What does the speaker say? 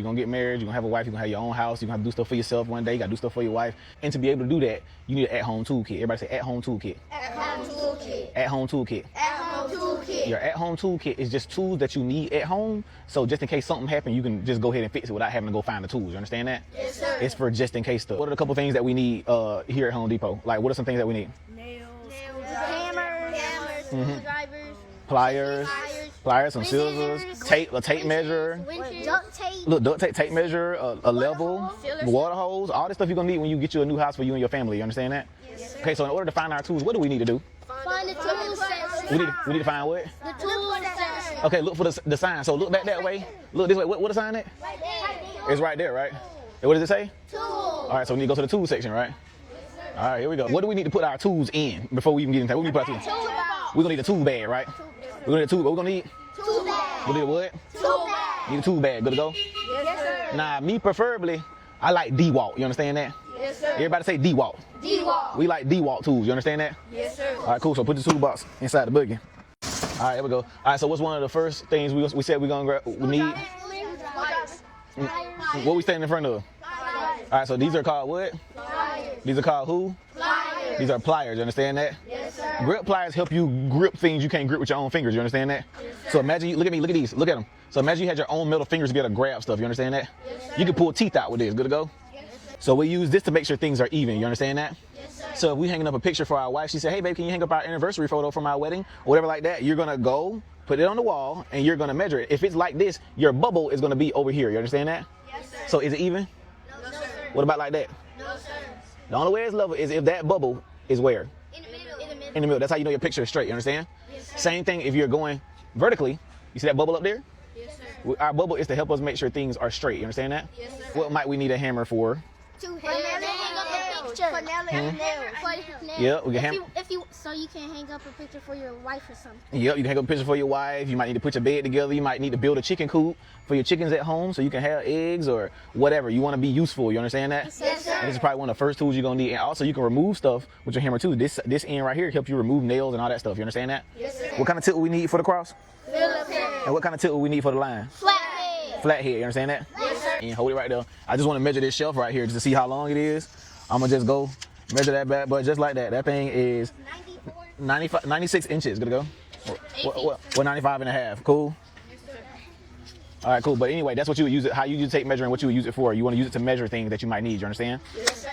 You're gonna get married, you're gonna have a wife, you're gonna have your own house, you're gonna have to do stuff for yourself one day, you gotta do stuff for your wife. And to be able to do that, you need an at-home toolkit. Everybody say at-home toolkit. At-home toolkit. At-home toolkit. At-home toolkit. Your at-home toolkit is just tools that you need at home. So just in case something happens, you can just go ahead and fix it without having to go find the tools. You understand that? Yes, sir. It's for just in case stuff. What are the couple things that we need here at Home Depot? Like, what are some things that we need? Nails, hammers, screwdrivers, Pliers, some scissors, tape, a tape measure, duct tape, look, duct tape, tape measure, a level, water hose, all this stuff you're gonna need when you get you a new house for you and your family. You understand that? Yes, sir. Okay, so in order to find our tools, what do we need to do? Find the tool section. We need to find what? The tool section. Okay, look for the sign. So look back that way. Look this way. What the sign at? Right there. It's right there, right? And what does it say? Tool. All right, so we need to go to the tool section, right? All right, here we go. What do we need to put our tools in before we even get into that? What do we put our tools? Tool bag. We're gonna need a tool bag, right? We're gonna need a tool. What we gonna need? Tool bag. We need a what? Tool bag. Need a tool bag. Good to go? Yes, sir. Nah, me preferably, I like D-Walt. You understand that? Yes, sir. Everybody say D-Walt. D-Walt. We like D-Walt tools. You understand that? Yes, sir. All right, cool. So put the toolbox inside the buggy. All right, here we go. All right, so what's one of the first things we said we're gonna grab? We need. What we standing in front of? All right, so these are called what? These are called who? Pliers. These are pliers. You understand that? Yes, sir. Grip pliers help you grip things you can't grip with your own fingers. You understand that? Yes, So imagine you look at me. Look at these. Look at them. So imagine you had your own metal fingers to be able to grab stuff. You understand that? Yes, sir. You can pull teeth out with this. Good to go? Yes, sir. So we use this to make sure things are even. You understand that? Yes, sir. So if we hanging up a picture for our wife, she said, "Hey, babe, can you hang up our anniversary photo from our wedding or whatever like that?" You're gonna go put it on the wall and you're gonna measure it. If it's like this, your bubble is gonna be over here. You understand that? Yes, sir. So is it even? No, sir. What about like that? No, sir. The only way it's level is if that bubble is where? In the middle. In the middle. In the middle. That's how you know your picture is straight. You understand? Yes, sir. Same thing if you're going vertically. You see that bubble up there? Yes, sir. Our bubble is to help us make sure things are straight. You understand that? Yes, sir. What might we need a hammer for? To hang up a picture. For nails. Yeah, we can hammer. So you can hang up a picture for your wife or something. Yep, you can hang up a picture for your wife. You might need to put your bed together. You might need to build a chicken coop for your chickens at home so you can have eggs or whatever. You want to be useful. You understand that? Yes, sir. And this is probably one of the first tools you're going to need. And also, you can remove stuff with your hammer too. This end right here helps you remove nails and all that stuff. You understand that? Yes, sir. What kind of tip we need for the cross? Phillips head. And what kind of tip we need for the line? Flathead. Flathead. You understand that? Yes, sir. And hold it right there. I just want to measure this shelf right here just to see how long it is. I'm going to just go measure that bad, but just like that. That thing is 96 inches. Good to go? What, 95 and a half. Cool? Yes, sir. All right, cool. But anyway, that's what you would use it, how you use tape measuring, what you would use it for. You want to use it to measure things that you might need. You understand? Yes, sir.